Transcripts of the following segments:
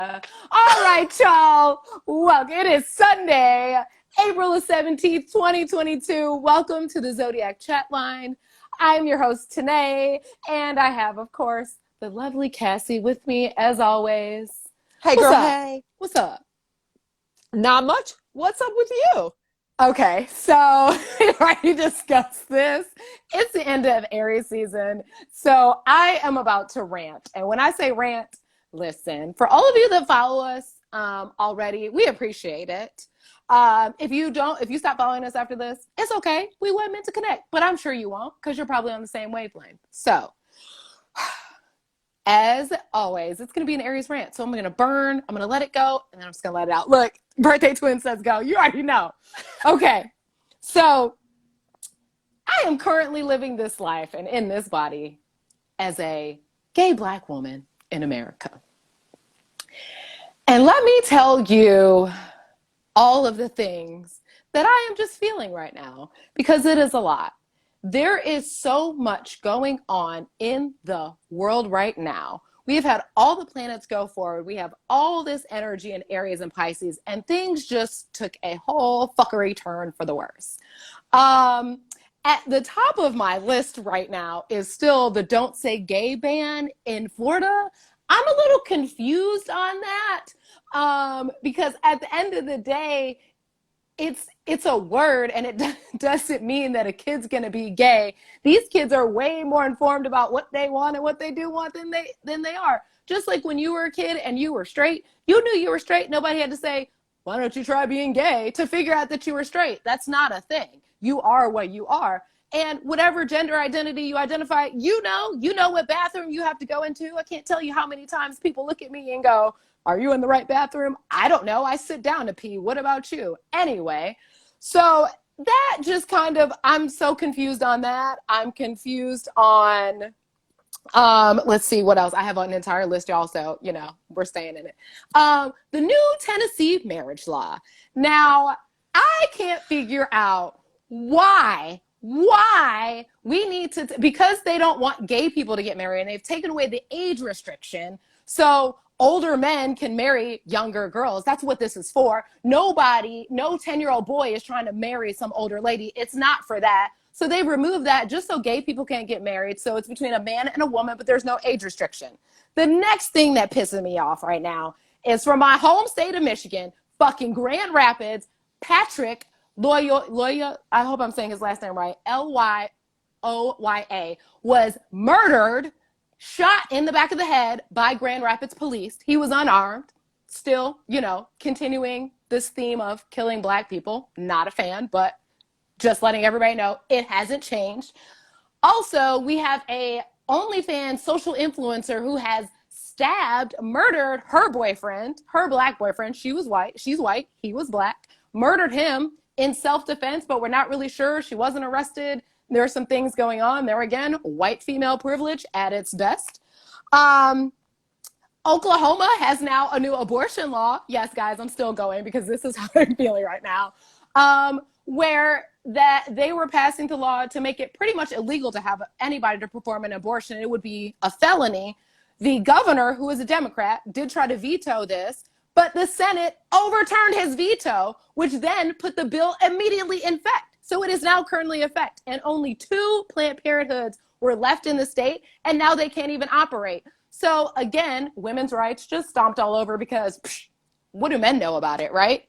All right, y'all. Welcome. It is Sunday, April the 17th, 2022. Welcome to the Zodiac Chatline. I'm your host, Tanae, and I have, of course, the lovely Cassie with me, as always. Hey, What's girl, up? hey. What's up? Not much. What's up with you? Okay, so we already discussed this. It's the end of Aries season, so I am about to rant. And when I say rant, listen, for all of you that follow us already, we appreciate it. If you stop following us after this, it's okay. We weren't meant to connect, but I'm sure you won't because you're probably on the same wavelength. So, as always, it's going to be an Aries rant. So I'm going to burn, I'm going to let it go, and then I'm just going to let it out. Look, birthday twin says go. You already know. Okay. So I am currently living this life and in this body as a gay Black woman in America. And let me tell you all of the things that I am just feeling right now, because it is a lot. There is so much going on in the world right now. We have had all the planets go forward. We have all this energy in Aries and Pisces, and things just took a whole fuckery turn for the worse. At the top of my list right now is still the Don't Say Gay ban in Florida. I'm a little confused on that because at the end of the day, it's a word, and it doesn't mean that a kid's going to be gay. These kids are way more informed about what they want and what they do want than they are. Just like when you were a kid and you were straight, you knew you were straight. Nobody had to say, why don't you try being gay to figure out that you were straight? That's not a thing. You are what you are. And whatever gender identity you identify, you know what bathroom you have to go into. I can't tell you how many times people look at me and go, are you in the right bathroom? I don't know. I sit down to pee. What about you? Anyway, so that just kind of, I'm so confused on that. I'm confused on, let's see what else. I have an entire list, y'all, so, we're staying in it. The new Tennessee marriage law. Now, I can't figure out why we need to, because they don't want gay people to get married, and they've taken away the age restriction. So older men can marry younger girls. That's what this is for. No 10-year-old boy is trying to marry some older lady. It's not for that. So they removed that just so gay people can't get married. So it's between a man and a woman, but there's no age restriction. The next thing that pisses me off right now is from my home state of Michigan, fucking Grand Rapids, Patrick Loya, I hope I'm saying his last name right, Lyoya, was murdered, shot in the back of the head by Grand Rapids police. He was unarmed, still, continuing this theme of killing Black people. Not a fan, but just letting everybody know it hasn't changed. Also, we have a OnlyFans social influencer who has murdered her boyfriend, her Black boyfriend. She was white, she's white, he was Black, murdered him in self-defense, but we're not really sure. She wasn't arrested. There are some things going on there. Again, white female privilege at its best. Oklahoma has now a new abortion law. Yes, guys, I'm still going because this is how I'm feeling right now. Where that they were passing the law to make it pretty much illegal to have anybody to perform an abortion. It would be a felony. The governor, who is a Democrat, did try to veto this, but the Senate overturned his veto, which then put the bill immediately in effect. So it is now currently in effect, and only 2 Planned Parenthoods were left in the state, and now they can't even operate. So again, women's rights just stomped all over because what do men know about it, right?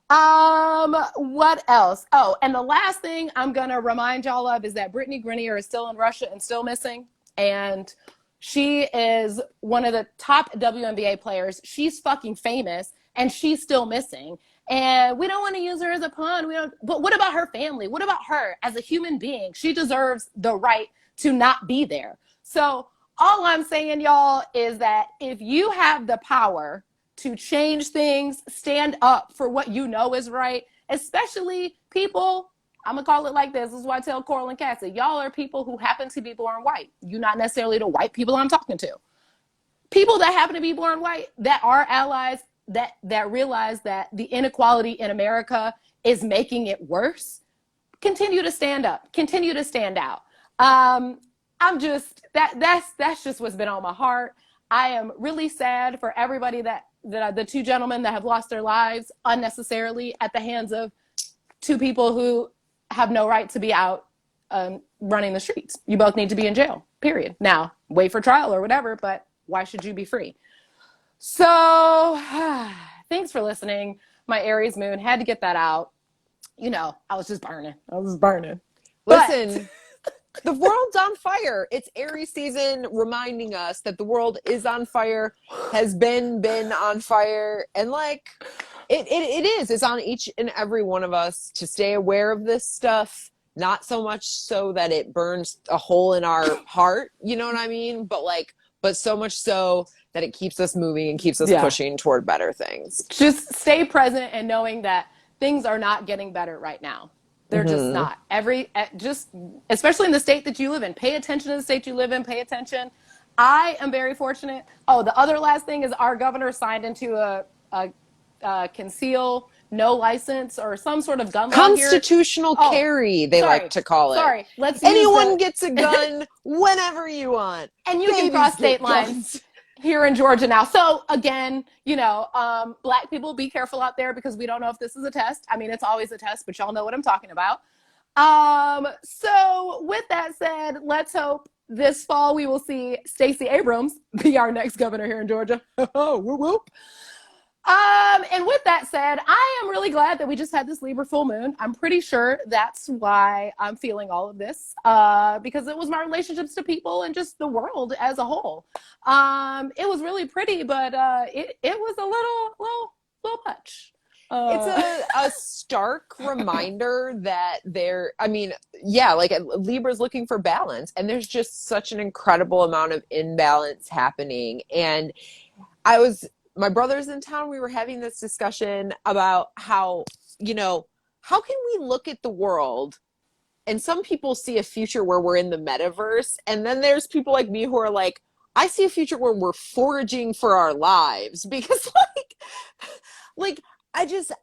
What else? Oh, and the last thing I'm going to remind y'all of is that Brittany Griner is still in Russia and still missing, and she is one of the top WNBA players. She's fucking famous, and she's still missing. And we don't want to use her as a pawn. But what about her family? What about her as a human being? She deserves the right to not be there. So all I'm saying, y'all, is that if you have the power to change things, stand up for what you know is right, especially people, I'm going to call it like this. This is why I tell Coral and Cassie, y'all are people who happen to be born white. You're not necessarily the white people I'm talking to. People that happen to be born white, that are allies, that realize that the inequality in America is making it worse, continue to stand up, continue to stand out. That's just what's been on my heart. I am really sad for everybody that the two gentlemen that have lost their lives unnecessarily at the hands of two people who have no right to be out running the streets. You both need to be in jail, period. Now, wait for trial or whatever, but why should you be free? So, thanks for listening. My Aries moon, had to get that out. You know, I was just burning. I was burning. Listen, the world's on fire. It's Aries season, reminding us that the world is on fire, has been on fire, and like it is. It's on each and every one of us to stay aware of this stuff. Not so much so that it burns a hole in our heart, you know what I mean? But so much so that it keeps us moving and keeps us pushing toward better things. Just stay present and knowing that things are not getting better right now. They're just not. Especially in the state that you live in. Pay attention to the state you live in. Pay attention. I am very fortunate. Oh, the other last thing is our governor signed into a conceal, no license, or some sort of gun law Constitutional carry, they like to call it. Sorry, anyone gets a gun whenever you want. And you can cross state lines here in Georgia now. So again, you know, Black people, be careful out there because we don't know if this is a test. I mean, it's always a test, but y'all know what I'm talking about. So with that said, let's hope this fall we will see Stacey Abrams be our next governor here in Georgia. Whoop, whoop. And with that said, I am really glad that we just had this Libra full moon. I'm pretty sure that's why I'm feeling all of this, because it was my relationships to people and just the world as a whole. It was really pretty, but it was a little much. It's a stark reminder that like Libra's looking for balance, and there's just such an incredible amount of imbalance happening. And my brother's in town, we were having this discussion about how can we look at the world, and some people see a future where we're in the metaverse, and then there's people like me who are like, I see a future where we're foraging for our lives, because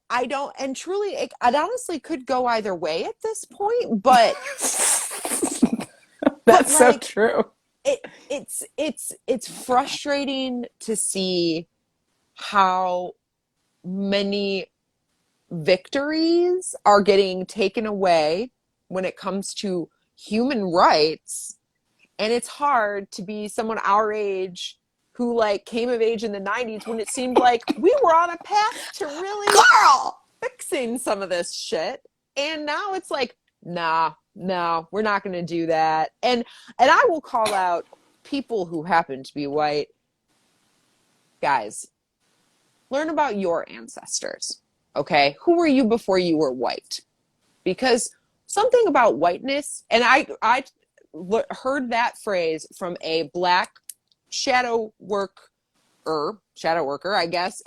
I don't, and truly, it honestly could go either way at this point, but that's so true. It's frustrating to see how many victories are getting taken away when it comes to human rights. And it's hard to be someone our age who came of age in the 90s when it seemed like we were on a path to really fixing some of this shit. And now it's like, no, we're not going to do that. And I will call out people who happen to be white. Guys, learn about your ancestors, okay? Who were you before you were white? Because something about whiteness, and I heard that phrase from a Black shadow worker, I guess,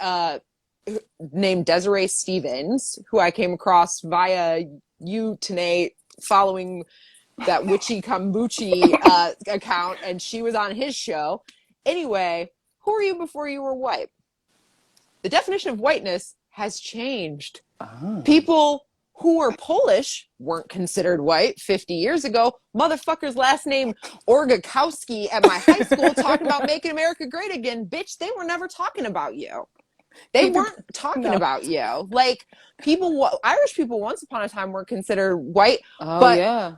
named Desiree Stevens, who I came across via you, Tanae, following that Witchy Kombuchi account, and she was on his show. Anyway, who were you before you were white? The definition of whiteness has changed. Oh. People who were Polish weren't considered white 50 years ago. Motherfucker's last name Orgakowski at my high school talking about making America great again. Bitch, they were never talking about you. They weren't talking about you. Irish people once upon a time were considered white. Oh, but yeah.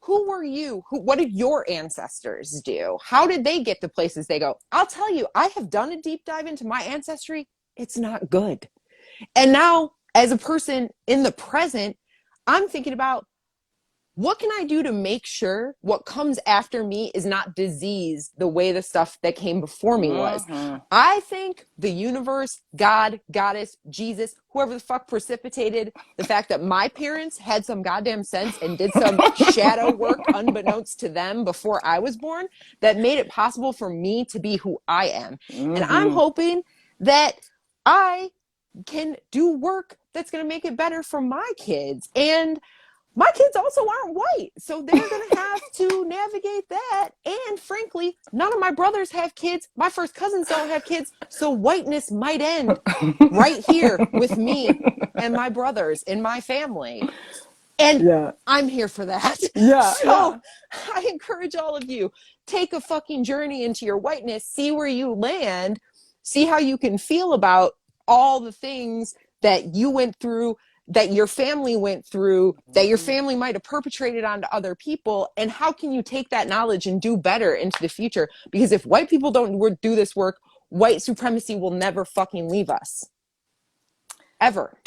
Who were you? What did your ancestors do? How did they get to places they go? I'll tell you, I have done a deep dive into my ancestry. It's not good. And now, as a person in the present, I'm thinking about, what can I do to make sure what comes after me is not diseased the way the stuff that came before me was? I think the universe, God, Goddess, Jesus, whoever the fuck precipitated the fact that my parents had some goddamn sense and did some shadow work unbeknownst to them before I was born, that made it possible for me to be who I am. And I'm hoping that I can do work that's going to make it better for my kids. And my kids also aren't white, so they're going to have to navigate that. And frankly, none of my brothers have kids. My first cousins don't have kids. So whiteness might end right here with me and my brothers in my family. And I'm here for that. So I encourage all of you, take a fucking journey into your whiteness, see where you land. See how you can feel about all the things that you went through, that your family went through, that your family might have perpetrated onto other people, and how can you take that knowledge and do better into the future? Because if white people don't do this work, white supremacy will never fucking leave us. Ever.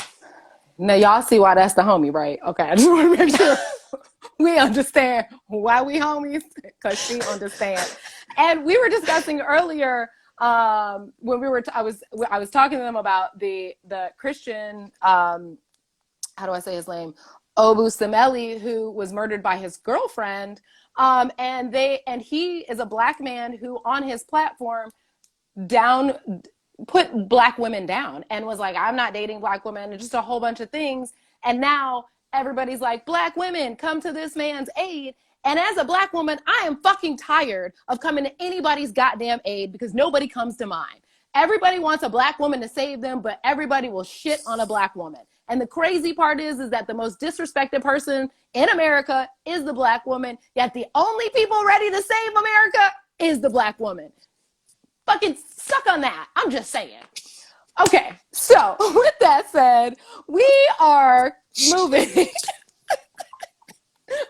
Now y'all see why that's the homie, right? Okay, I just want to make sure we understand why we homies, because she understands. And we were discussing earlier when we were I was talking to them about the Christian how do I say his name, Obu Semeli, who was murdered by his girlfriend, and he is a black man who on his platform put black women down and was like, I'm not dating black women, and just a whole bunch of things. And now everybody's like, black women, come to this man's aid. And as a black woman, I am fucking tired of coming to anybody's goddamn aid because nobody comes to mine. Everybody wants a black woman to save them, but everybody will shit on a black woman. And the crazy part is that the most disrespected person in America is the black woman, yet the only people ready to save America is the black woman. Fucking suck on that. I'm just saying. Okay, so with that said, we are moving.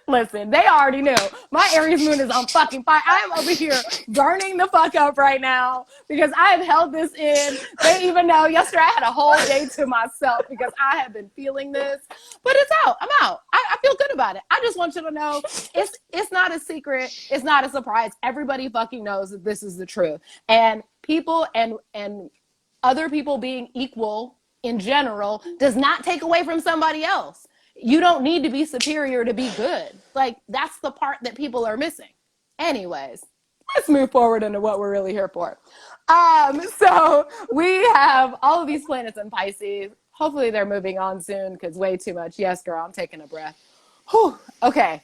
Listen, they already knew. My Aries moon is on fucking fire. I am over here burning the fuck up right now because I have held this in. They even know yesterday I had a whole day to myself because I have been feeling this. But it's out. I'm out. I feel good about it. I just want you to know it's not a secret. It's not a surprise. Everybody fucking knows that this is the truth. And people and other people being equal in general does not take away from somebody else. You don't need to be superior to be good. Like, that's the part that people are missing. Anyways, let's move forward into what we're really here for. So we have all of these planets in Pisces. Hopefully they're moving on soon because way too much. Yes, girl, I'm taking a breath. Whew, okay.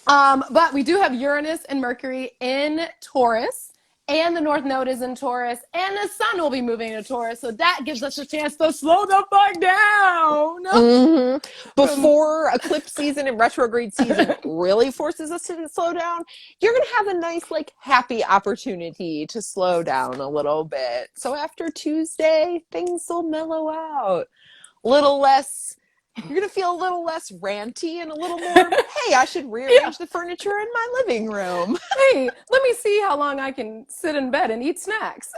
But we do have Uranus and Mercury in Taurus. And the North Node is in Taurus, and the Sun will be moving to Taurus, so that gives us a chance to slow the fuck down. Mm-hmm. Before eclipse season and retrograde season really forces us to slow down, you're going to have a nice, like, happy opportunity to slow down a little bit. So after Tuesday, things will mellow out. A little less... You're going to feel a little less ranty and a little more, hey, I should rearrange the furniture in my living room. Hey, let me see how long I can sit in bed and eat snacks.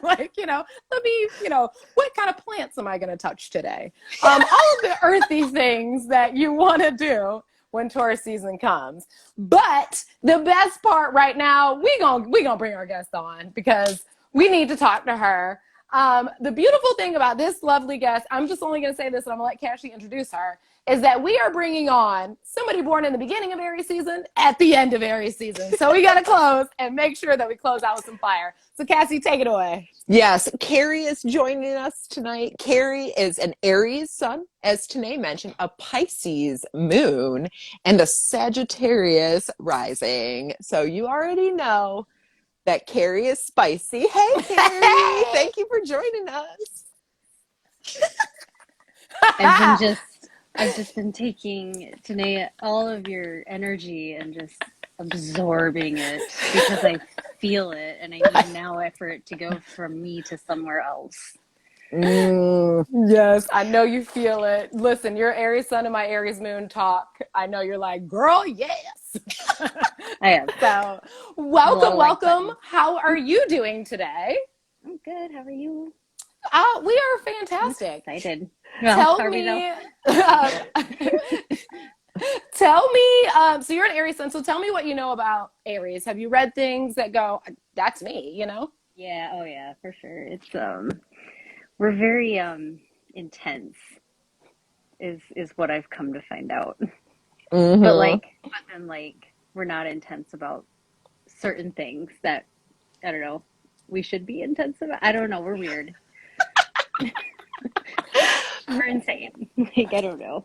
Like, let me, what kind of plants am I going to touch today? All of the earthy things that you want to do when Taurus season comes. But the best part right now, we gonna bring our guest on because we need to talk to her. The beautiful thing about this lovely guest, I'm just only going to say this and I'm going to let Cassie introduce her, is that we are bringing on somebody born in the beginning of Aries season at the end of Aries season. So we got to close and make sure that we close out with some fire. So Cassie, take it away. Yes, Kari is joining us tonight. Kari is an Aries sun, as Tanae mentioned, a Pisces moon, and a Sagittarius rising. So you already know that Kari is spicy. Hey, Kari! Thank you for joining us. I've just been taking, Tanae, all of your energy and just absorbing it because I feel it and I need now for it to go from me to somewhere else. Yes, I know you feel it. Listen, your Aries sun and my Aries moon talk. I know you're like, girl, yes. I am. So welcome. How are you doing today? I'm good. How are you? We are fantastic. I'm excited. Tell me, so you're an Aries sun, so tell me what you know about Aries. Have you read things that go, that's me, Yeah, oh yeah, for sure. It's we're very intense is what I've come to find out. Mm-hmm. But then we're not intense about certain things that I don't know we should be intense about. I don't know, we're weird. We're insane. I don't know.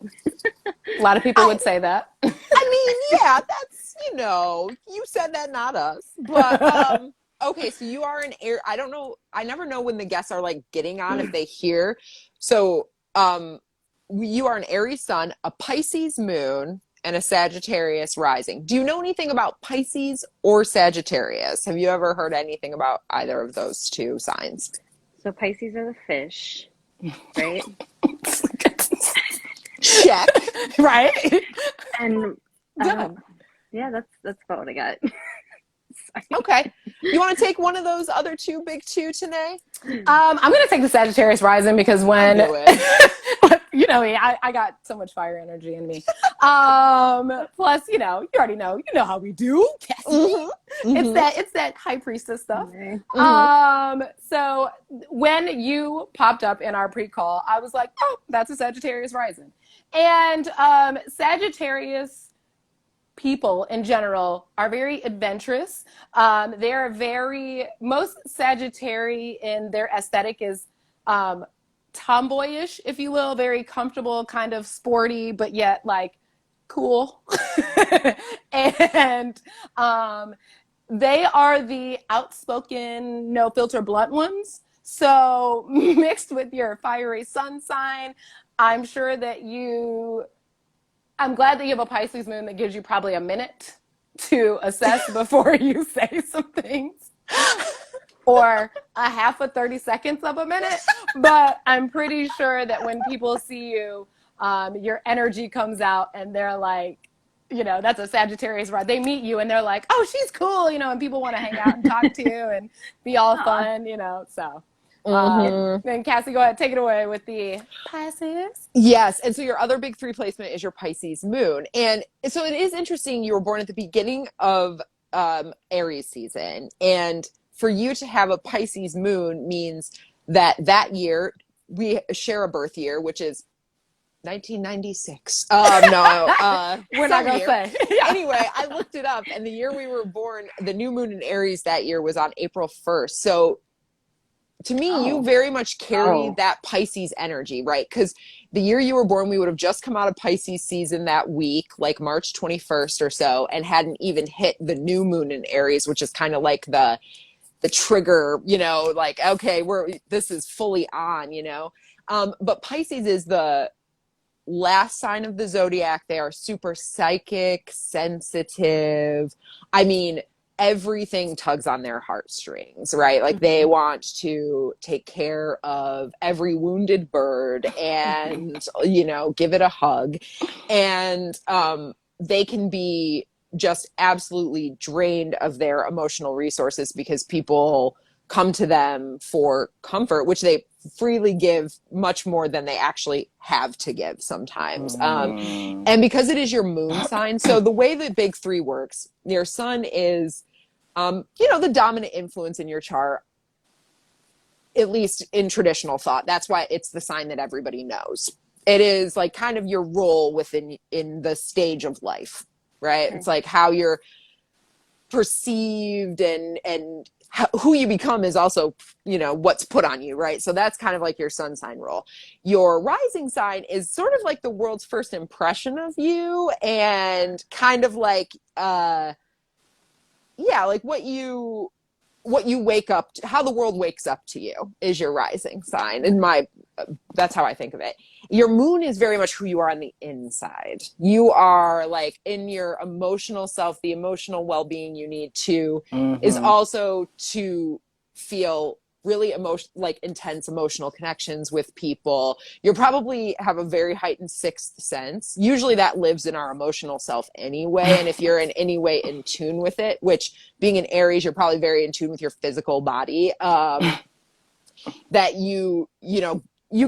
A lot of people would say that. I mean, yeah, that's, you said that, not us. But okay, so you are an Aries. I don't know. I never know when the guests are getting on if they hear. So you are an Aries sun, a Pisces moon, and a Sagittarius rising. Do you know anything about Pisces or Sagittarius? Have you ever heard anything about either of those two signs? So Pisces are the fish, right? Check. Right? And Done. yeah, that's about what I got. Sorry. Okay. You want to take one of those other two big two today? I'm going to take the Sagittarius rising because when, I knew it. you know me, I got so much fire energy in me. Plus, you already know, how we do, Cassie. Mm-hmm. It's that high priestess stuff. Okay. So when you popped up in our pre-call, I was like, oh, that's a Sagittarius rising. And Sagittarius people in general are very adventurous. Most Sagittarius in their aesthetic is tomboyish, if you will, very comfortable, kind of sporty, but yet like cool. And they are the outspoken, no filter, blunt ones. So mixed with your fiery sun sign, I'm sure that I'm glad that you have a Pisces moon that gives you probably a minute to assess before you say some things, or a half of 30 seconds of a minute. But I'm pretty sure that when people see you, your energy comes out and they're like, that's a Sagittarius, right? They meet you and they're like, oh, she's cool, and people want to hang out and talk to you and be all fun, so. Then Cassie, go ahead, take it away with the Pisces. Yes. And so your other big three placement is your Pisces moon. And so it is interesting. You were born at the beginning of Aries season. And for you to have a Pisces moon means that year we share a birth year, which is 1996. No, we're not going to say. Yeah. Anyway, I looked it up, and the year we were born, the new moon in Aries that year was on April 1st. So to me, you very much carry that Pisces energy, right? Because the year you were born, we would have just come out of Pisces season that week, like March 21st or so, and hadn't even hit the new moon in Aries, which is kind of like the trigger, like, okay, this is fully on, but Pisces is the last sign of the zodiac. They are super psychic, sensitive. I mean, everything tugs on their heartstrings, right? Like they want to take care of every wounded bird and, give it a hug. And they can be just absolutely drained of their emotional resources because people come to them for comfort, which they freely give much more than they actually have to give sometimes. And because it is your moon sign, so the way the big three works, your sun is, the dominant influence in your chart, at least in traditional thought. That's why it's the sign that everybody knows. It is like kind of your role in the stage of life, right? Okay. It's like how you're perceived and who you become is also, what's put on you, right? So that's kind of like your sun sign role. Your rising sign is sort of like the world's first impression of you, and kind of like, like what you wake up to, how the world wakes up to you is your rising sign. That's how I think of it. Your moon is very much who you are on the inside. You are like in your emotional self, the emotional well-being you need to is also to feel really intense emotional connections with people. You probably have a very heightened sixth sense. Usually that lives in our emotional self anyway. And if you're in any way in tune with it, which being in Aries, you're probably very in tune with your physical body, that you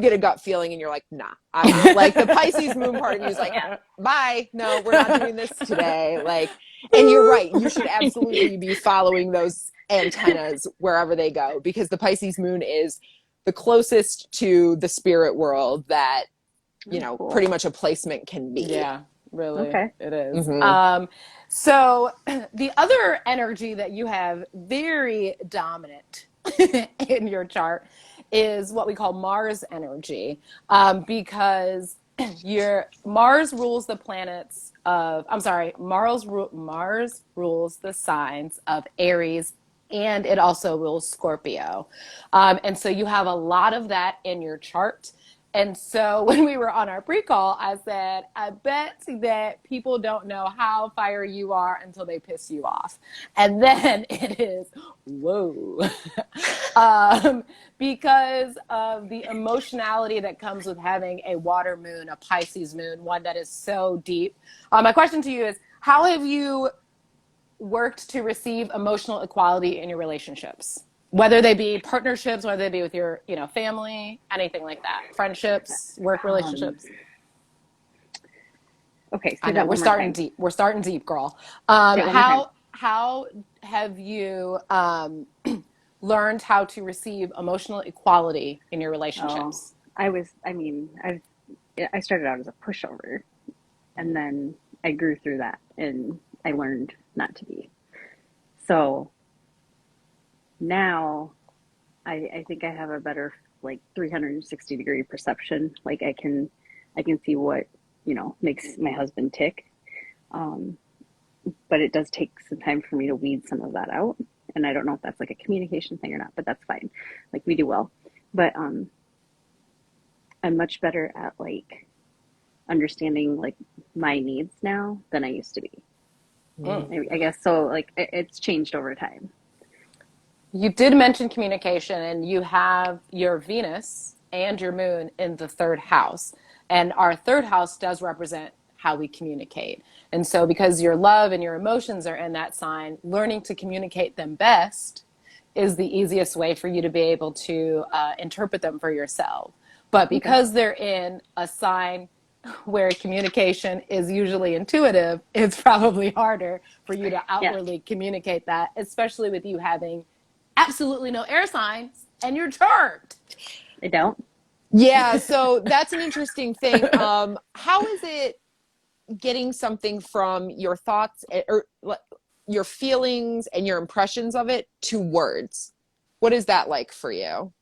get a gut feeling and you're like, nah, I'm not. Like the Pisces moon part of you is like, bye. No, we're not doing this today. Like, and you're right. You should absolutely be following those antennas wherever they go, because the Pisces moon is the closest to the spirit world that, pretty much a placement can be. Yeah, really. Okay. It is. So the other energy that you have very dominant in your chart is what we call Mars energy, because Mars rules the planets of, Mars rules the signs of Aries, and it also rules Scorpio. And so you have a lot of that in your chart. And so when we were on our pre-call, I said, I bet that people don't know how fiery you are until they piss you off. And then it is, whoa. Because of the emotionality that comes with having a water moon, a Pisces moon, one that is so deep. My question to you is, how have you worked to receive emotional equality in your relationships? Whether they be partnerships, whether they be with your, family, anything like that, friendships, work Um, relationships. okay, I say know that we're one more starting time. deep. We're starting deep, girl. Say it one more time. How have you learned how to receive emotional equality in your Oh, relationships? I started out as a pushover, and then I grew through that, and I learned not to be. So now I think I have a better like 360-degree perception. Like I can see what, makes my husband tick. Um, but it does take some time for me to weed some of that out. And I don't know if that's like a communication thing or not, but that's fine. Like we do well. But I'm much better at like understanding like my needs now than I used to be. Mm. I guess so. Like it's changed over time. You did mention communication, and you have your Venus and your moon in the third house. And our third house does represent how we communicate. And so, because your love and your emotions are in that sign, learning to communicate them best is the easiest way for you to be able to interpret them for yourself. But Okay. because they're in a sign where communication is usually intuitive, it's probably harder for you to Yeah. outwardly communicate that, especially with you having absolutely no air signs and you're charmed. I don't. Yeah, so that's an interesting thing. How is it getting something from your thoughts or your feelings and your impressions of it to words? What is that like for you?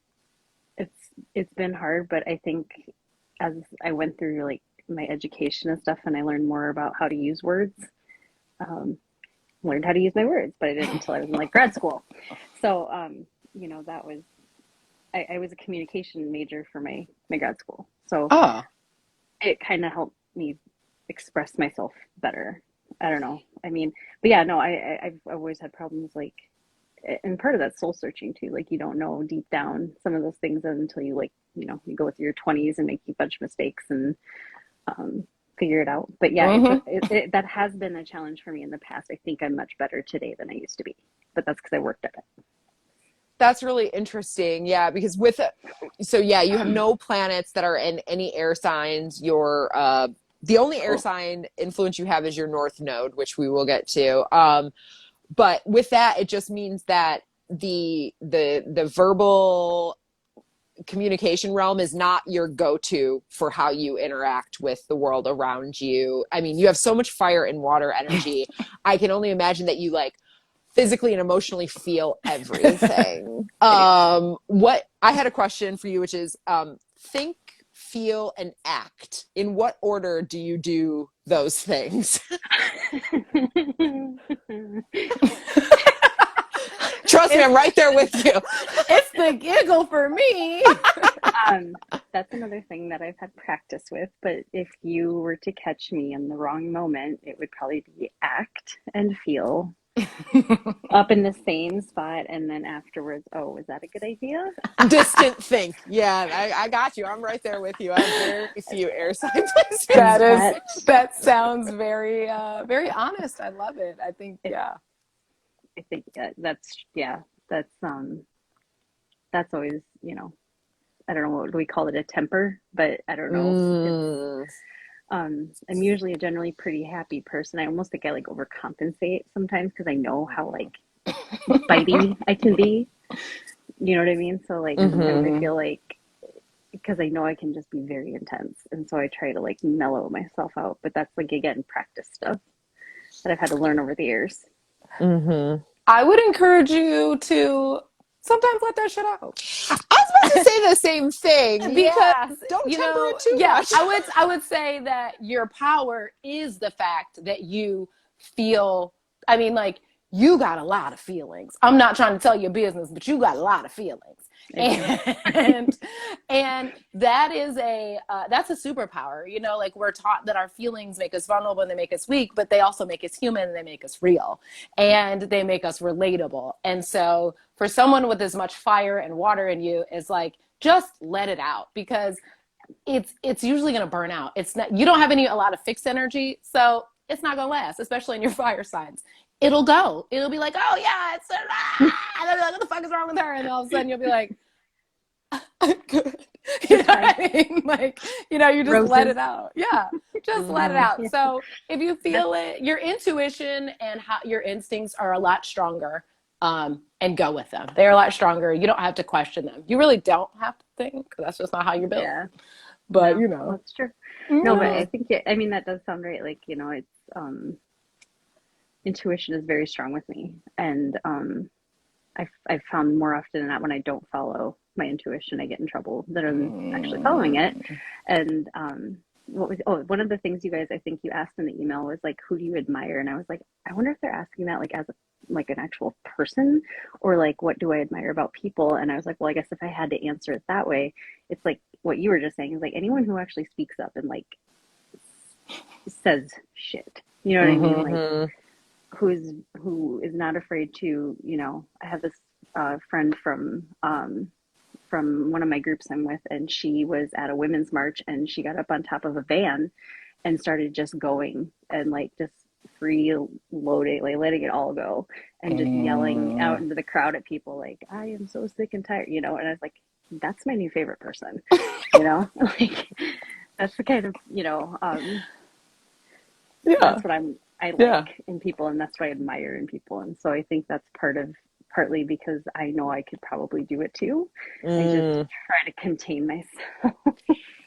It's been hard, but I think as I went through like my education and stuff, and I learned more about how to use words, um, learned how to use my words, but I didn't until I was in like grad school. So, that was I was a communication major for my grad school, so Oh, it kind of helped me express myself better. I don't know. I mean, but yeah, no, I've always had problems like, and part of that soul searching too. Like you don't know deep down some of those things until you like, you go through your 20s and make a bunch of mistakes and um, figure it out. But yeah, mm-hmm. that has been a challenge for me in the past. I think I'm much better today than I used to be, but that's because I worked at it. That's really interesting. Yeah, because so yeah, you have no planets that are in any air signs. The only air Cool. sign influence you have is your north node, which we will get to. But with that, it just means that the verbal communication realm is not your go-to for how you interact with the world around you. I mean, you have so much fire and water energy. I can only imagine that you like physically and emotionally feel everything. What I had a question for you, which is think, feel, and act. In what order do you do those things? Trust me, I'm right there with you. It's the giggle for me. um, that's another thing that I've had practice with. But if you were to catch me in the wrong moment, it would probably be act and feel up in the same spot, and then afterwards, oh, was that a good idea? Distant think. Yeah, I got you. I'm right there with you. I have very few air sign And placements. That sounds very very honest. I love it. I think it, yeah. I think that's that's always, I don't know, what do we call it, a temper, but I don't know. It's Mm. I'm usually a generally pretty happy person. I almost think I like overcompensate sometimes because I know how like bitey I can be. You know what I mean? So like sometimes I Mm-hmm. feel like because I know I can just be very intense, and so I try to like mellow myself out. But that's like again practice stuff that I've had to learn over the years. Mm-hmm. I would encourage you to sometimes let that shit out. I was about to say the same thing. Because Yeah. Don't temper it too yeah, much. I would say that your power is the fact that you feel, I mean, like, you got a lot of feelings. I'm not trying to tell your business, but you got a lot of feelings. I do. and and that is a that's a superpower. You know, like we're taught that our feelings make us vulnerable and they make us weak, but they also make us human and they make us real and they make us relatable. And so for someone with as much fire and water in you, is like, just let it out, because it's usually going to burn out. It's not, you don't have a lot of fixed energy, so it's not going to last, especially in your fire signs. It'll go. It'll be like, oh yeah, it's and they'll be like, what the fuck is wrong with her? And all of a sudden you'll be like, I'm good. You know what I mean? Like, you know, you just Roses. let it out. Yeah, just let it out. Yeah. So if you feel it, your intuition and how your instincts are a lot stronger, and go with them. They're a lot stronger. You don't have to question them. You really don't have to think. That's just not how you're built. Yeah. But No, you know, that's true. yeah. No, but I think I mean that does sound right. Like, you know, it's intuition is very strong with me, and I've found more often than not when I don't follow my intuition, I get in trouble than I'm actually following it. And one of the things you guys, I think you asked in the email was like, who do you admire? And I was like, I wonder if they're asking that like as a, like an actual person, or like what do I admire about people? And I was like, well, I guess if I had to answer it that way, it's like what you were just saying, is like anyone who actually speaks up and like says shit. You know what I mean? Like who is not afraid to, you know, I have this friend from one of my groups I'm with, and she was at a women's march and she got up on top of a van and started just going and like just free loading, like letting it all go, and just yelling out into the crowd at people like, I am so sick and tired, you know. And I was like, that's my new favorite person, you know. Like that's the kind of, you know, that's what I like in people, and that's what I admire in people. And so I think that's partly because I know I could probably do it too. I just try to contain myself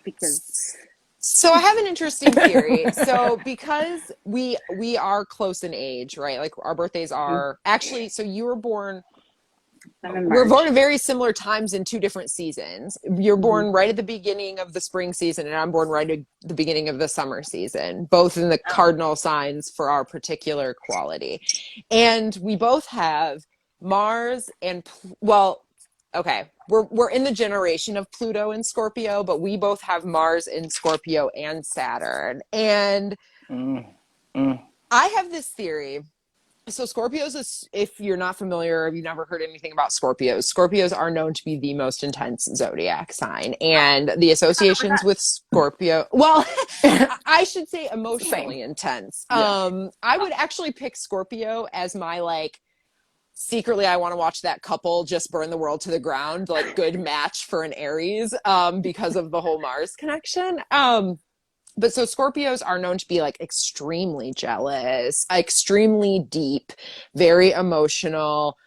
because. So I have an interesting theory. So because we are close in age, right? Like our birthdays are actually, so you were born, we're born at very similar times in 2 different seasons. You're born right at the beginning of the spring season, and I'm born right at the beginning of the summer season, both in the cardinal signs for our particular quality. And we both have Mars and, well, okay, we're in the generation of Pluto and Scorpio, but we both have Mars in Scorpio and Saturn. And I have this theory. So Scorpios, if you're not familiar, if you've never heard anything about Scorpios are known to be the most intense zodiac sign. And the associations with Scorpio, well, I should say emotionally intense. I would actually pick Scorpio as my, like, secretly I want to watch that couple just burn the world to the ground, like good match for an Aries, because of the whole Mars connection. But so Scorpios are known to be like extremely jealous, extremely deep, very emotional,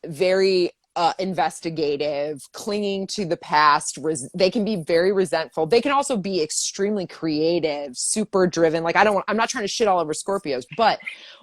very investigative, clinging to the past. They can be very resentful. They can also be extremely creative, super driven. Like I'm not trying to shit all over Scorpios, but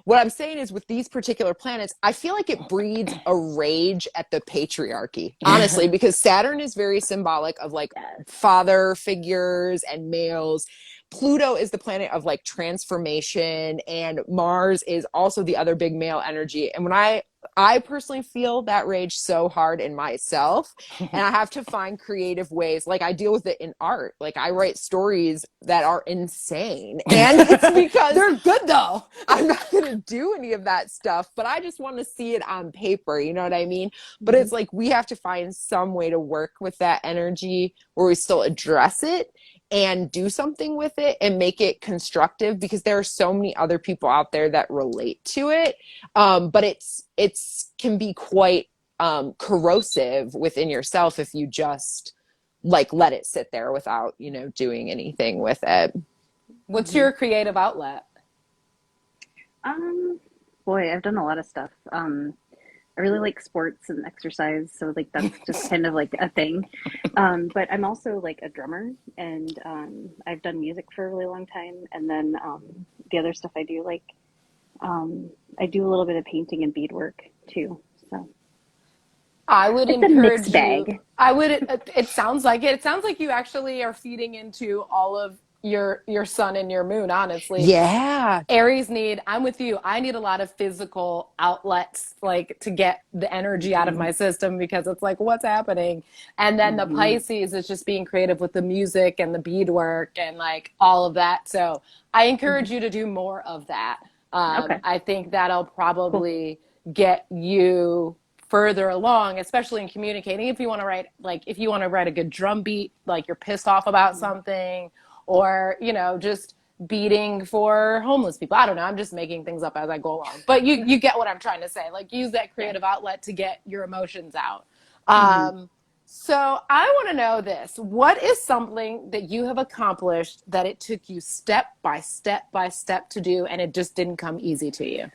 what I'm saying is with these particular planets, I feel like it breeds a rage at the patriarchy, honestly, because Saturn is very symbolic of like father figures and males. Pluto is the planet of like transformation, and Mars is also the other big male energy. And when I personally feel that rage so hard in myself, and I have to find creative ways. Like I deal with it in art. Like I write stories that are insane, and it's because they're good though. I'm not going to do any of that stuff, but I just want to see it on paper. You know what I mean? But it's like we have to find some way to work with that energy where we still address it and do something with it and make it constructive, because there are so many other people out there that relate to it. But it's can be quite corrosive within yourself if you just like let it sit there without, you know, doing anything with it. What's your creative outlet? Boy, I've done a lot of stuff. I really like sports and exercise, so like that's just kind of like a thing. But I'm also like a drummer, and I've done music for a really long time. And then the other stuff I do, like I do a little bit of painting and beadwork too. So I would it's a encourage mixed bag. you. I would. It sounds like it. It sounds like you actually are feeding into all of your sun and your moon, honestly. Yeah. Aries need, I'm with you. I need a lot of physical outlets, like to get the energy out of Mm-hmm. my system, because it's like, what's happening? And then the Mm-hmm. Pisces is just being creative with the music and the beadwork and like all of that. So I encourage you to do more of that. Okay, I think that'll cool. probably get you further along, especially in communicating. If you want to write, like, if you want to write a good drum beat, like you're pissed off about something, or, you know, just beating for homeless people. I don't know. I'm just making things up as I go along. But you get what I'm trying to say. Like, use that Yeah. creative outlet to get your emotions out. Mm-hmm. So I want to know this. What is something that you have accomplished that it took you step by step by step to do, and it just didn't come easy to you?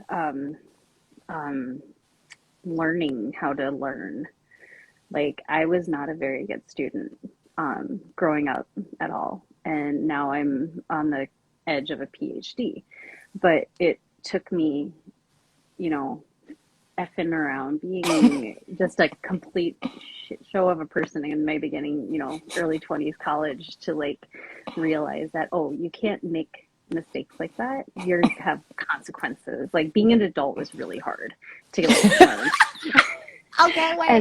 Um, um, Learning how to learn. Like, I was not a very good student growing up at all. And now I'm on the edge of a PhD. But it took me, you know, effing around, being just a complete shit show of a person in my beginning, you know, early 20s college, to like realize that, oh, you can't make mistakes like that. You have consequences. Like, being an adult was really hard to like learn. Okay, wait.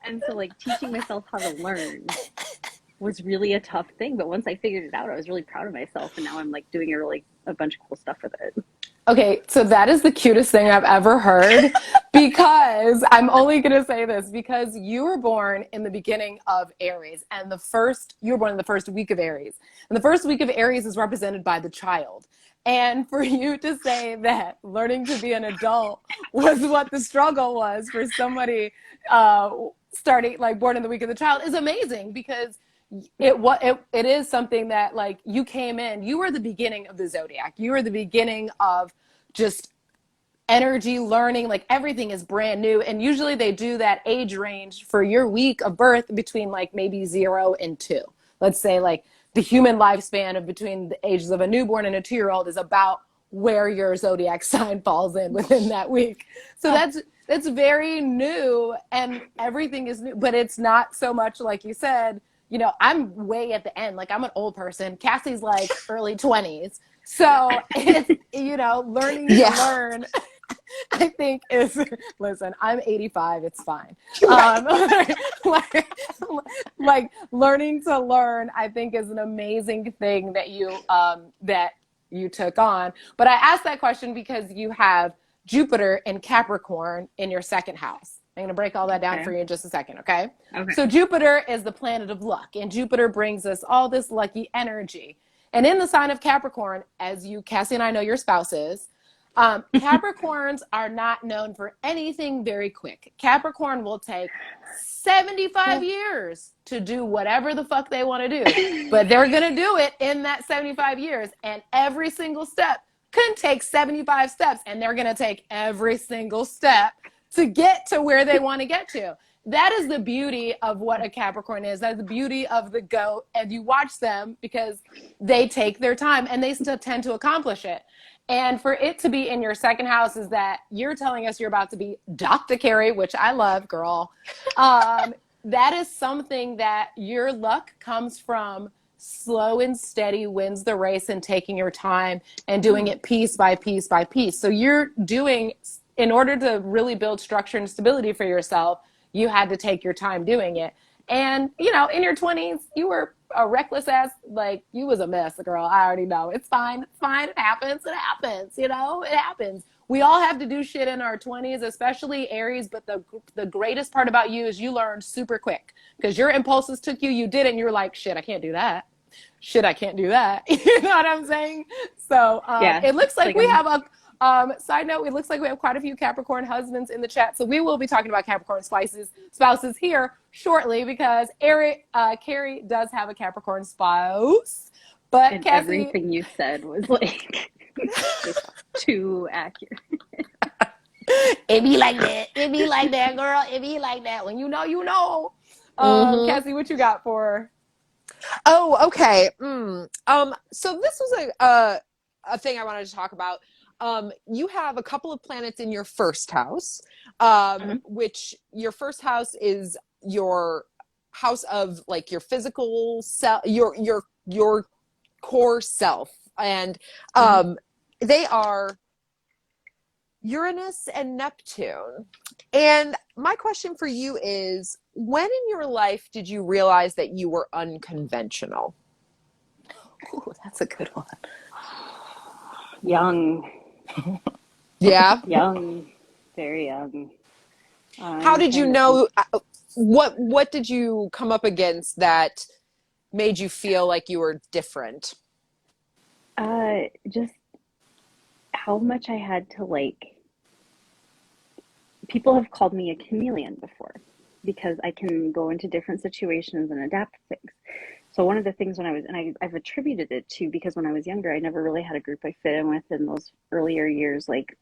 And so like teaching myself how to learn was really a tough thing. But once I figured it out, I was really proud of myself. And now I'm like doing a bunch of cool stuff with it. Okay, so that is the cutest thing I've ever heard, because I'm only going to say this because you were born in the beginning of Aries, and you were born in the first week of Aries. And the first week of Aries is represented by the child. And for you to say that learning to be an adult was what the struggle was for somebody starting, like, born in the week of the child, is amazing, because it is something that, like, you came in, you were the beginning of the zodiac, you were the beginning of just energy learning, like everything is brand new. And usually they do that age range for your week of birth between like maybe 0 and 2. Let's say like the human lifespan of between the ages of a newborn and a 2-year-old is about where your zodiac sign falls in within that week. So that's very new, and everything is new, but it's not so much like you said. You know, I'm way at the end. Like, I'm an old person. Cassie's like early 20s. So it's, you know, learning to Yeah. learn, I think is, listen, I'm 85. It's fine. Like learning to learn, I think, is an amazing thing that you took on. But I asked that question because you have Jupiter in Capricorn in your second house. I'm going to break all that down Okay. for you in just a second, okay? Okay. So Jupiter is the planet of luck, and Jupiter brings us all this lucky energy. And in the sign of Capricorn, as you, Cassie and I know your spouses, Capricorns are not known for anything very quick. Capricorn will take 75 years to do whatever the fuck they want to do, but they're going to do it in that 75 years. And every single step can take 75 steps, and they're going to take every single step to get to where they want to get to. That is the beauty of what a Capricorn is. That's the beauty of the goat. And you watch them because they take their time and they still tend to accomplish it. And for it to be in your second house is that you're telling us you're about to be Dr. Kari, which I love, girl. That is something that your luck comes from slow and steady wins the race, and taking your time and doing it piece by piece by piece. So you're doing, in order to really build structure and stability for yourself, you had to take your time doing it. And, you know, in your 20s, you were a reckless ass, like, you was a mess, girl. I already know. It's fine. It's fine. It happens. It happens. You know, it happens. We all have to do shit in our 20s, especially Aries. But the greatest part about you is you learned super quick, because your impulses took you, you did it, and you were like, shit, I can't do that. Shit, I can't do that. You know what I'm saying? So Yeah. it looks like Like we I'm have a side note, it looks like we have quite a few Capricorn husbands in the chat. So we will be talking about Capricorn spouses here shortly, because Kari does have a Capricorn spouse. But and Cassie, everything you said was like just too accurate. it be like that. It be like that, girl. It be like that. When you know, you know. Cassie, what you got for? Oh, okay. So this was a thing I wanted to talk about. You have a couple of planets in your first house, which your first house is your house of like your physical self, your core self. And they are Uranus and Neptune. And my question for you is, when in your life did you realize that you were unconventional? Ooh, that's a good one. Young, Yeah. young, very young. How I'm did you trying to know, think. what did you come up against that made you feel like you were different? Just how much I had to like. People have called me a chameleon before because I can go into different situations and adapt things. So one of the things when I was, and I've attributed it to because when I was younger, I never really had a group I fit in with in those earlier years, like,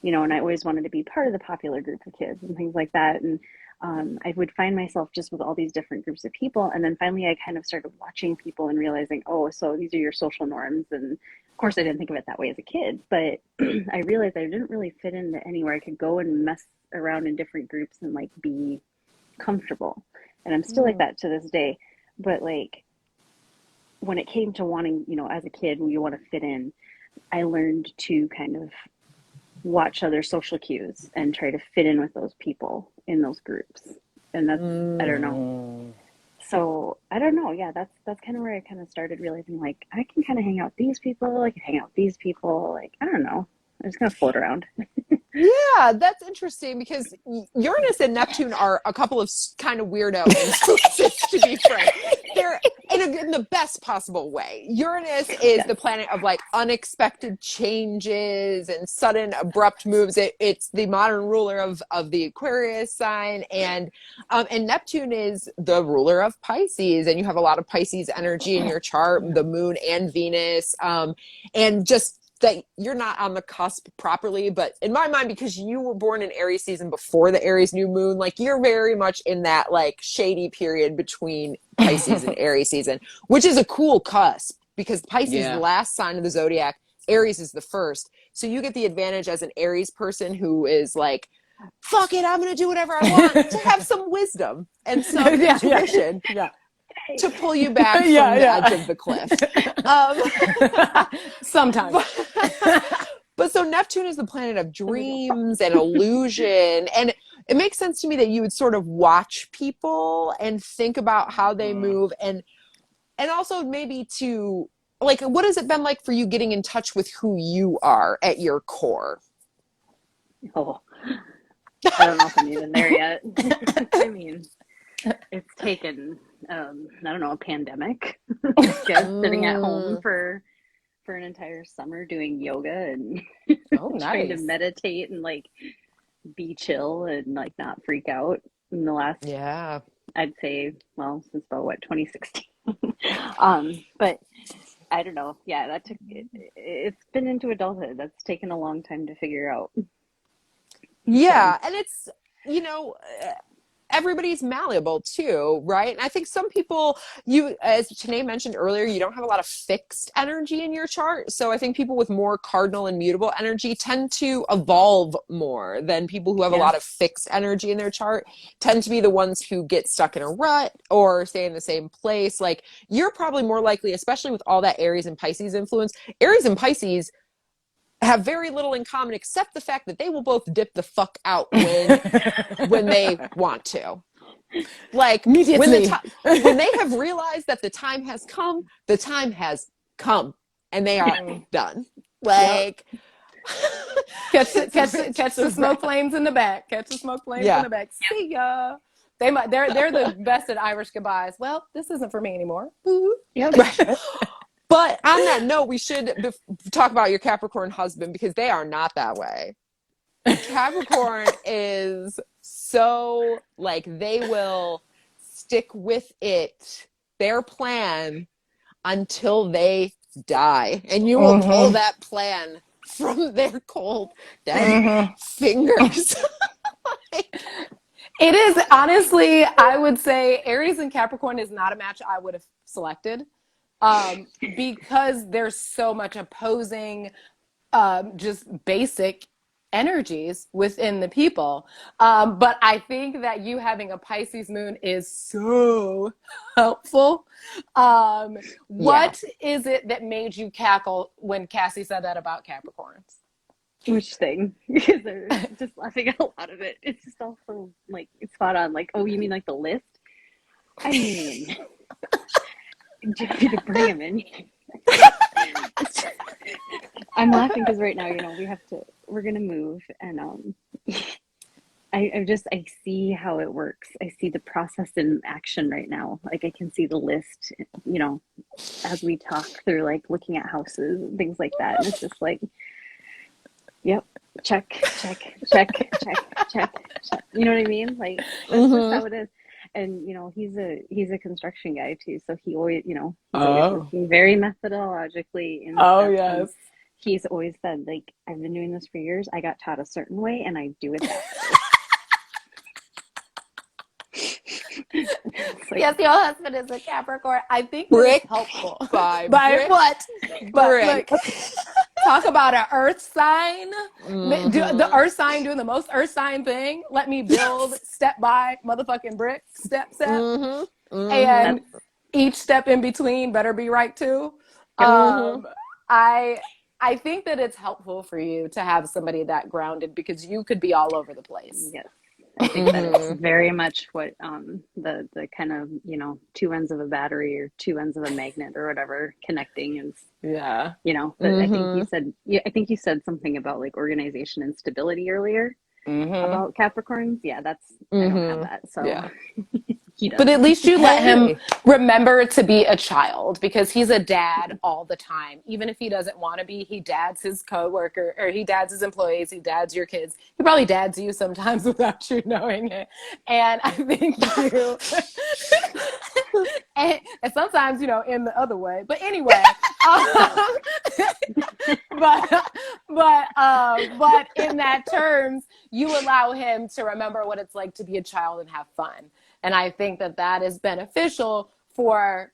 you know, and I always wanted to be part of the popular group of kids and things like that. And I would find myself just with all these different groups of people. And then finally, I kind of started watching people and realizing, oh, so these are your social norms. And of course, I didn't think of it that way as a kid, but I realized I didn't really fit into anywhere. I could go and mess around in different groups and like be comfortable. And I'm still like that to this day. But like when it came to wanting, you know, as a kid, when you want to fit in, I learned to kind of watch other social cues and try to fit in with those people in those groups. And that's, I don't know. So I don't know. Yeah, that's kind of where I kind of started realizing like I can kind of hang out with these people. I can hang out with these people. Like, I don't know. I'm just gonna float around. Yeah, that's interesting because Uranus and Neptune are a couple of kind of weirdo influences, to be frank. They're in the best possible way. Uranus is Yes. the planet of like unexpected changes and sudden abrupt moves. It's the modern ruler of the Aquarius sign, and Neptune is the ruler of Pisces, and you have a lot of Pisces energy in your chart, the moon and Venus, and just that you're not on the cusp properly, but in my mind, because you were born in Aries season before the Aries new moon, like you're very much in that like shady period between Pisces and Aries season, which is a cool cusp because Pisces is the last sign of the zodiac, Aries is the first. So you get the advantage as an Aries person who is like, fuck it, I'm going to do whatever I want, to have some wisdom and some intuition. To pull you back from the edge of the cliff. Sometimes. But so Neptune is the planet of dreams and illusion. And it makes sense to me that you would sort of watch people and think about how they move and also maybe to like, what has it been like for you getting in touch with who you are at your core? Oh, I don't know if I'm even there yet. I mean, it's taken, I don't know, a pandemic, I guess, sitting at home for an entire summer doing yoga and trying to meditate and like be chill and like not freak out in the last, I'd say, well, since about what, 2016. But I don't know. Yeah, that took, it's been into adulthood. That's taken a long time to figure out. Yeah. So. And it's, you know, everybody's malleable too, right? And I think some people, you, as Tanae mentioned earlier, you don't have a lot of fixed energy in your chart. So I think people with more cardinal and mutable energy tend to evolve more than people who have a lot of fixed energy in their chart, tend to be the ones who get stuck in a rut or stay in the same place. Like you're probably more likely, especially with all that Aries and Pisces influence, Aries and Pisces have very little in common except the fact that they will both dip the fuck out when they want to. Like when they have realized that the time has come, the time has come and they are done. Like catch the smoke flames in the back. Catch the smoke flames in the back. See ya. They're the best at Irish goodbyes. Well, this isn't for me anymore. Right. But on that note, we should talk about your Capricorn husband because they are not that way. Capricorn is so like they will stick with their plan until they die. And you will pull that plan from their cold, dead fingers. It is, honestly, I would say Aries and Capricorn is not a match I would have selected. Because there's so much opposing, just basic energies within the people. But I think that you having a Pisces moon is so helpful. Yeah. What is it that made you cackle when Cassie said that about Capricorns? Which thing? Because they're just laughing at a lot of it. It's just also like it's spot on. Like, oh, you mean like the list? I mean, do you want me to bring them in? I'm laughing because right now, we're gonna move, and I see how it works. I see the process in action right now. Like I can see the list, as we talk through, like looking at houses and things like that. And it's just like, yep, check, check, check, check, check, check. You know what I mean? Like that's just how it is. And he's a construction guy too, so he always he's always working very methodologically in Oh, steps. yes. And he's always said, like, I've been doing this for years. I got taught a certain way, and I do it that way. Like, Yes, your husband is a Capricorn. I think Brick it's helpful. by By brick. what? But Brick. look, talk about an earth sign. The earth sign doing the most earth sign thing. Let me build step by motherfucking brick, step. And each step in between better be right too. I think that it's helpful for you to have somebody that grounded because you could be all over the place. yes. I think that it's very much what the kind of two ends of a battery or two ends of a magnet or whatever connecting is. Yeah. But I think you said something about like organization and stability earlier about Capricorns. Yeah, I don't have that. So yeah. He does. But at least you let him remember to be a child because he's a dad all the time. Even if he doesn't want to be, he dads his coworker or he dads his employees, he dads your kids. He probably dads you sometimes without you knowing it. And I think you and sometimes, in the other way. But anyway, but in that terms, you allow him to remember what it's like to be a child and have fun. And I think that is beneficial for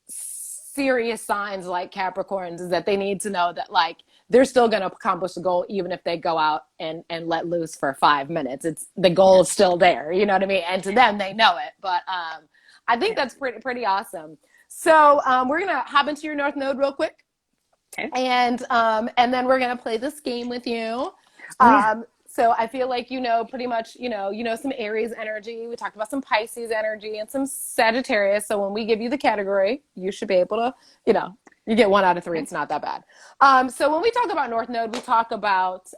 serious signs like Capricorns is that they need to know that like they're still going to accomplish the goal even if they go out and let loose for 5 minutes. The goal is still there. You know what I mean? And to them, they know it. But I think that's pretty awesome. So we're going to hop into your North Node real quick. Okay. And then we're going to play this game with you. So I feel like pretty much some Aries energy. We talked about some Pisces energy and some Sagittarius. So when we give you the category, you should be able to, you get 1 out of 3. It's not that bad. So when we talk about North Node, we talk about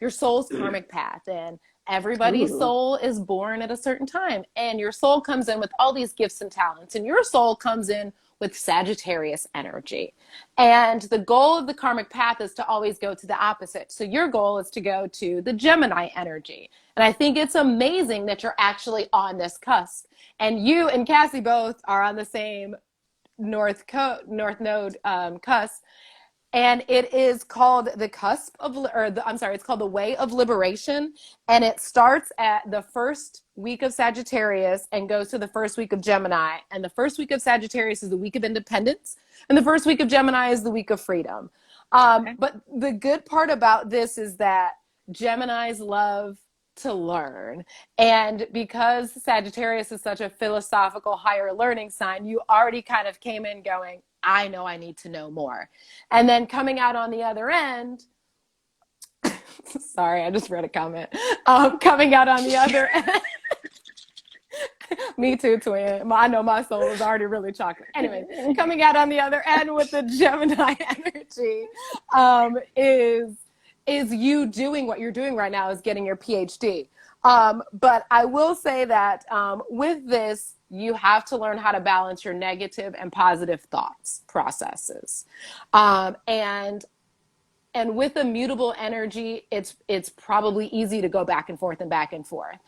your soul's karmic path, and everybody's soul is born at a certain time, and your soul comes in with all these gifts and talents, and your soul comes in with Sagittarius energy. And the goal of the karmic path is to always go to the opposite. So your goal is to go to the Gemini energy. And I think it's amazing that you're actually on this cusp. And you and Cassie both are on the same North Node cusp. And it is called the it's called the Way of Liberation. And it starts at the first week of Sagittarius and goes to the first week of Gemini. And the first week of Sagittarius is the week of independence. And the first week of Gemini is the week of freedom. But the good part about this is that Geminis love to learn. And because Sagittarius is such a philosophical, higher learning sign, you already kind of came in going, I know I need to know more. And then coming out on the other end, sorry, I just read a comment. Coming out on the other end, me too, twin. I know my soul is already really chocolate. Anyway, coming out on the other end with the Gemini energy is you doing what you're doing right now is getting your PhD. But I will say that with this, you have to learn how to balance your negative and positive thoughts processes. And with a mutable energy, it's probably easy to go back and forth and back and forth.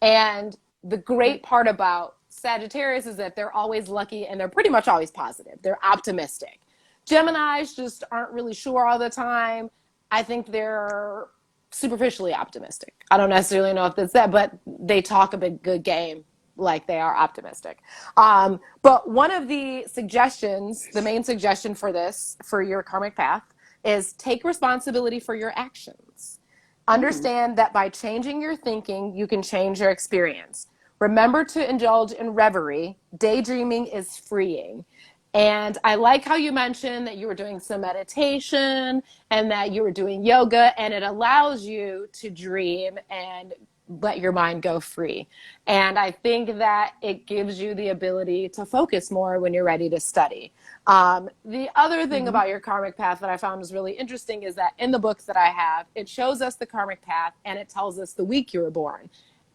And the great part about Sagittarius is that they're always lucky and they're pretty much always positive. They're optimistic. Geminis just aren't really sure all the time. I think they're superficially optimistic. I don't necessarily know if it's that, but they talk a big good game like they are optimistic. But one of the suggestions, the main suggestion for your karmic path is take responsibility for your actions. Understand that by changing your thinking, you can change your experience. Remember to indulge in reverie. Daydreaming is freeing. And I like how you mentioned that you were doing some meditation and that you were doing yoga, and it allows you to dream and let your mind go free. And I think that it gives you the ability to focus more when you're ready to study. The other thing about your karmic path that I found was really interesting is that in the books that I have, it shows us the karmic path and it tells us the week you were born.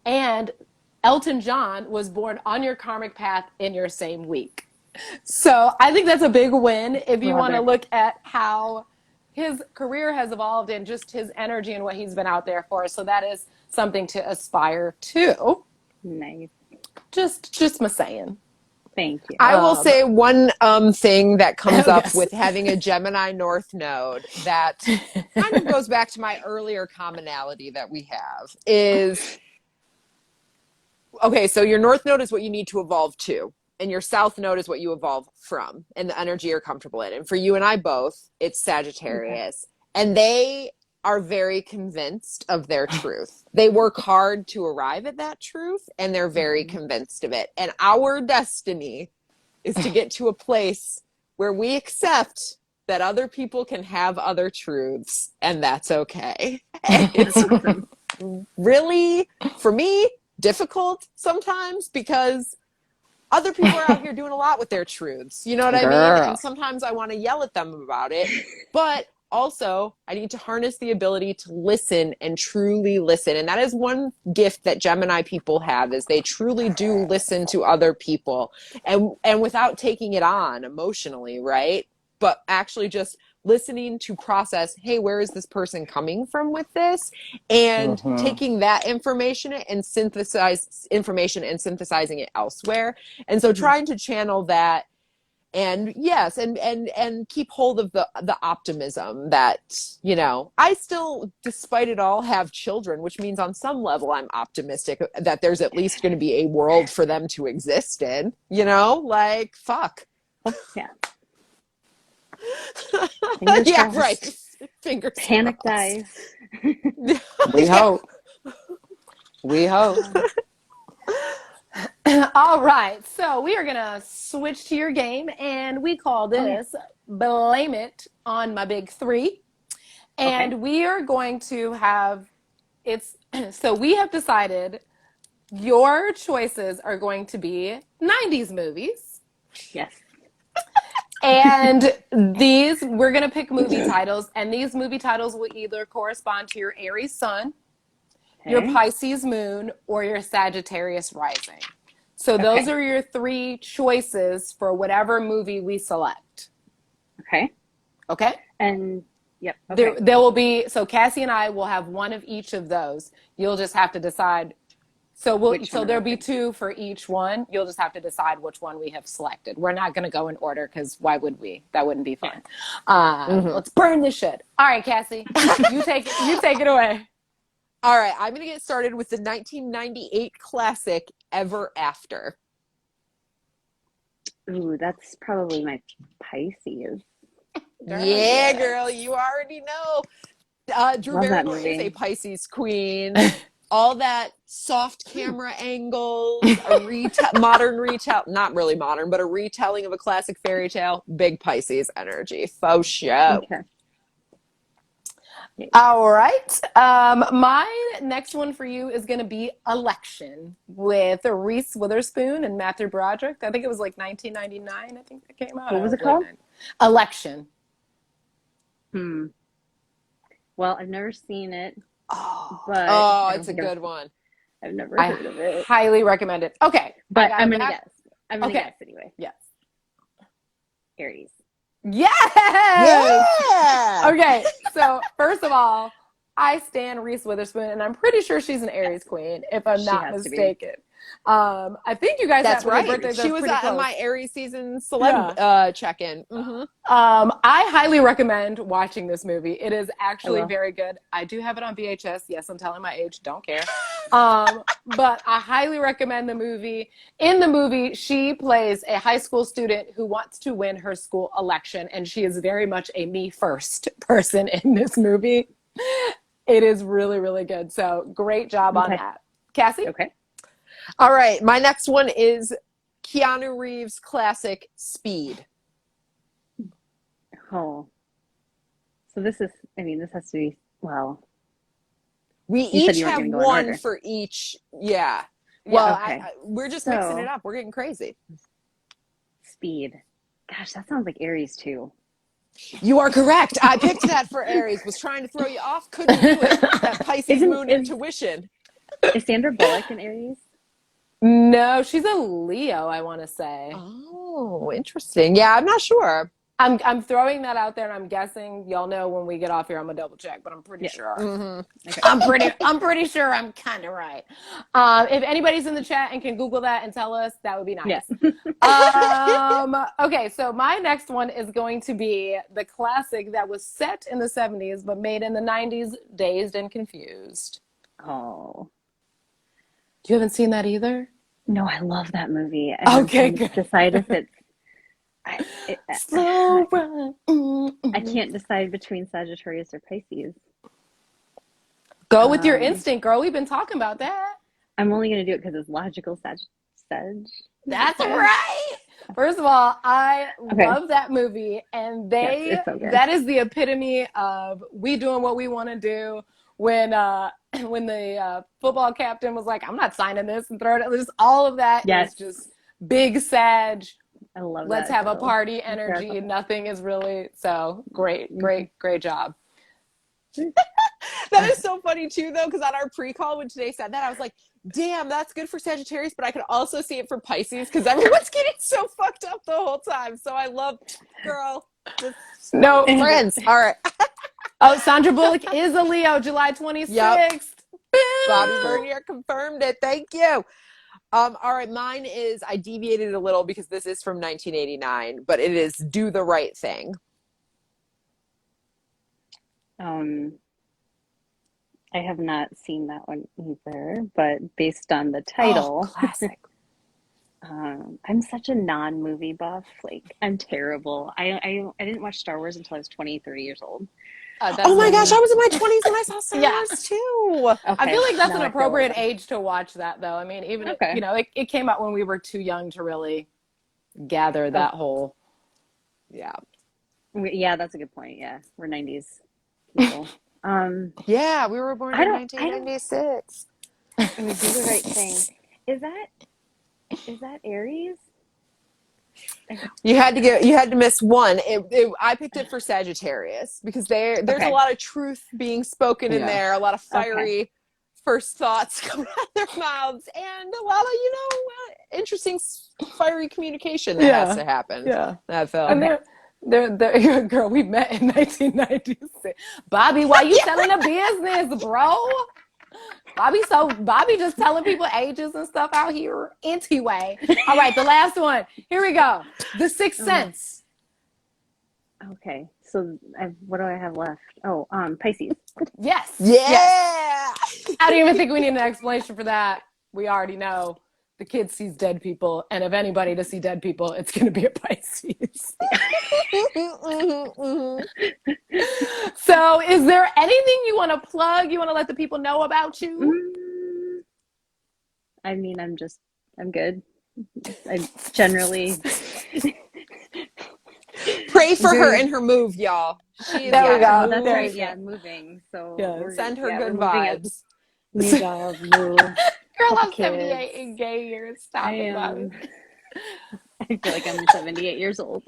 And Elton John was born on your karmic path in your same week. So I think that's a big win if you want to look at how his career has evolved and just his energy and what he's been out there for. So that is something to aspire to. Nice. Just my saying. Thank you. I will say one thing that comes up yes. with having a Gemini North node that kind of goes back to my earlier commonality that we have is, okay, so your North node is what you need to evolve to. And your South node is what you evolve from and the energy you're comfortable in. And for you and I both, it's Sagittarius. Okay. And they are very convinced of their truth. They work hard to arrive at that truth, and they're very convinced of it. And our destiny is to get to a place where we accept that other people can have other truths, and that's okay. And it's really, for me, difficult sometimes because other people are out here doing a lot with their truths. You know what I mean? And sometimes I want to yell at them about it. But also, I need to harness the ability to listen and truly listen. And that is one gift that Gemini people have, is they truly do listen to other people. And without taking it on emotionally, right? But actually just listening to process, hey, where is this person coming from with this? And taking that information and synthesizing it elsewhere. And so trying to channel that, and yes, and keep hold of the optimism that, you know, I still, despite it all, have children, which means on some level I'm optimistic that there's at least going to be a world for them to exist in, you know, like, fuck. Yeah. Fingers yeah, crossed. right. Fingers Panic crossed. dies. We hope. We hope. All right. So we are going to switch to your game, and we call this Blame It on My Big Three. And we are going to have so we have decided your choices are going to be 90s movies. Yes. And we're going to pick movie titles, and these movie titles will either correspond to your Aries sun, your Pisces moon, or your Sagittarius rising. So those are your three choices for whatever movie we select. Okay? And, yep. Okay. There will be, so Cassie and I will have one of each of those. You'll just have to decide. So there'll be two for each one. You'll just have to decide which one we have selected. We're not going to go in order because why would we? That wouldn't be fun. Let's burn this shit. All right, Cassie, you take it away. All right, I'm going to get started with the 1998 classic Ever After. Ooh, that's probably my Pisces. Yeah, girl, you already know. Drew Love that Barrymore is movie. a Pisces queen. All that soft camera angles, modern retell, not really modern, but a retelling of a classic fairy tale, big Pisces energy. Faux show. Okay. All right. My next one for you is going to be Election with Reese Witherspoon and Matthew Broderick. I think it was like 1999. I think that came out. What was it called? Election. Well, I've never seen it. Oh, it's a good one. I've never heard of it. Highly recommend it. Okay. But I'm going to guess. I'm going to guess anyway. Yes. Aries. Yes! Yeah! Okay, so first of all, I stan Reese Witherspoon, and I'm pretty sure she's an Aries queen, if I'm not mistaken. I think you guys That's have right. birthdays. She was at my Aries season celeb check-in. I highly recommend watching this movie. It is actually very good. I do have it on VHS. Yes, I'm telling my age. Don't care. But I highly recommend the movie. In the movie, she plays a high school student who wants to win her school election, and she is very much a me first person in this movie. It is really, really good. So great job on Okay. that. Cassie? Okay. All right, my next one is Keanu Reeves' classic Speed. Oh. So this is, I mean, this has to be, well, We you said each you weren't have going to go in one order. for each. Yeah. Well, Okay. we're just mixing it So, up. We're getting crazy. Speed. Gosh, that sounds like Aries too. You are correct. I picked that for Aries. Was trying to throw you off. Couldn't do it. That Pisces Isn't moon intuition. is Sandra Bullock in Aries? No, she's a Leo, I want to say. Oh, interesting. Yeah, I'm not sure. I'm throwing that out there, and I'm guessing y'all know when we get off here. I'm gonna double check, but I'm pretty Yes. sure. Mm-hmm. Okay. I'm pretty sure I'm kind of right. If anybody's in the chat and can Google that and tell us, that would be Yeah. nice. Okay, so my next one is going to be the classic that was set in the 70s but made in the 90s, Dazed and Confused. Oh. You haven't seen that either? No, I love that movie. And Okay, I'm trying good. to decide if it's Slow run. I can't decide between Sagittarius or Pisces. Go with your instinct, girl. We've been talking about that. I'm only going to do it because it's logical. Sag. That's right. First of all, I Okay. love that movie, and Yes, it's so good. that is the epitome of we doing what we want to do. When when the football captain was like, "I'm not signing this," and throwing it, just all of that Yes. is just big Sag. I love Let's that. have a So party energy. hysterical. Nothing is really so great job. That is so funny too, though, because on our pre-call when today said that, I was like, "Damn, that's good for Sagittarius," but I could also see it for Pisces because everyone's getting so fucked up the whole time. So I love, girl, just No. friends. All right. Oh, Sandra Bullock is a Leo, July 26th. Yep. Bobby Vernier confirmed it. Thank you. All right, mine is, I deviated a little because this is from 1989, but it is Do the Right Thing. I have not seen that one either, but based on the title, classic. I'm such a non-movie buff. Like, I'm terrible. I didn't watch Star Wars until I was 20, 30 years old. Oh my gosh, I was in my 20s when I saw Star Yeah. Wars too. Okay, I feel like that's now an I feel appropriate old. age to watch that, though. I mean, even Okay. you know, it came out when we were too young to really gather that whole. Yeah. Yeah, that's a good point. Yeah, we're 90s people. Yeah, we were born I in don't- 1996. I mean, Do the Right Thing. Is that Aries? You had to miss one. I picked it for Sagittarius because there's Okay. a lot of truth being spoken in Yeah. there, a lot of fiery first thoughts coming out of their mouths, and a lot of interesting fiery communication that has to happen. Yeah. That film. And they're girl, we met in 1996. Bobby, why you telling the business, bro? Bobby just telling people ages and stuff out here anyway. All right, the last one. Here we go. The Sixth Sense. Okay, so what do I have left? Oh, Pisces. Yeah. Yes. Yes. I don't even think we need an explanation for that. We already know the kid sees dead people, and if anybody to see dead people, it's going to be a Pisces. So, is there anything you want to plug? You want to let the people know about you? I mean, I'm good. I generally Pray for her and her move, y'all. She is There we go. That's There right. you Yeah, go. moving. So Send her good we're moving vibes. New job, move. Girl, I'm kids. 78 in gay years. Stop I it, am. Bobby. I feel like I'm 78 years old.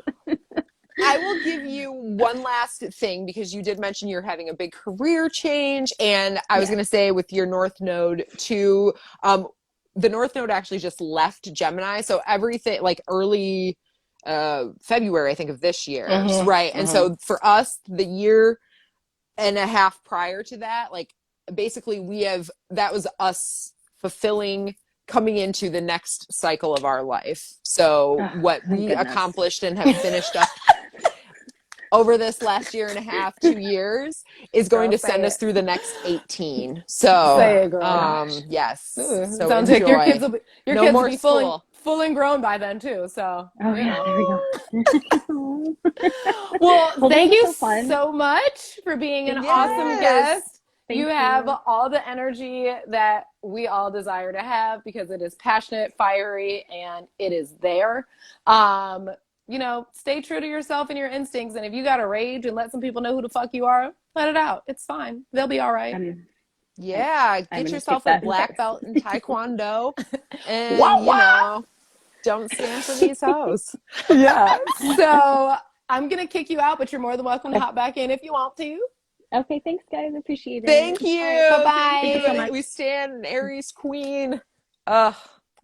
I will give you one last thing because you did mention you're having a big career change. And I was going to say with your North Node too, the North Node actually just left Gemini. So everything like early February, I think, of this year. Right. And so for us, the year and a half prior to that, like basically that was us fulfilling coming into the next cycle of our life. So what we accomplished and have finished up over this last year and a half, 2 years, is going to send us through the next 18. So, Say it, girl. yes. Ooh, so sounds like your enjoy. kids will be No more full and grown by then too. So Yeah, there we go. Well, Well, thank this you was so fun. so much for being an awesome guest. You have all the energy that we all desire to have because it is passionate, fiery, and it is there. You know, stay true to yourself and your instincts. And if you got to rage and let some people know who the fuck you are, let it out. It's fine. They'll be all right. Yeah, get yourself a black belt in Taekwondo Wow, and, you know, don't stand for these hoes. Yeah. So I'm going to kick you out, but you're more than welcome to hop back in if you want to. Okay, thanks, guys. Appreciate it. Thank you. Right, bye-bye. Thank you so much. We stand Aries queen. Ugh,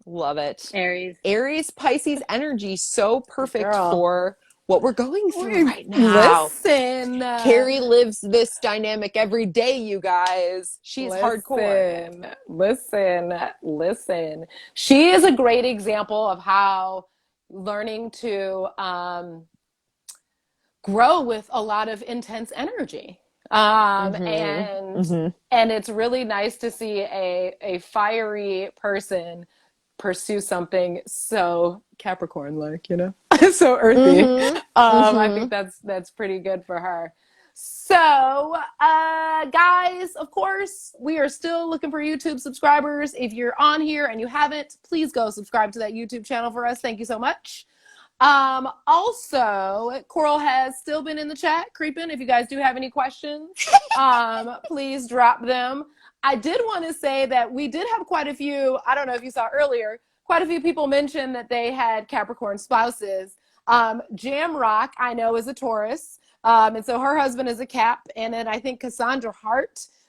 love it. Aries, Pisces energy, so perfect Girl. for what we're going through right now. Listen. Kari lives this dynamic every day, you guys. She's hardcore. Listen. She is a great example of how learning to grow with a lot of intense energy. And it's really nice to see a fiery person pursue something so Capricorn-like, you know, so earthy. I think that's pretty good for her. So, guys, of course, we are still looking for YouTube subscribers. If you're on here and you haven't, please go subscribe to that YouTube channel for us. Thank you so much. Also, Coral has still been in the chat creeping. If you guys do have any questions, please drop them. I did want to say that we did have quite a few, I don't know if you saw earlier, quite a few people mentioned that they had Capricorn spouses. Jamrock, I know, is a Taurus. And so her husband is a Cap. And then I think Cassandra Hart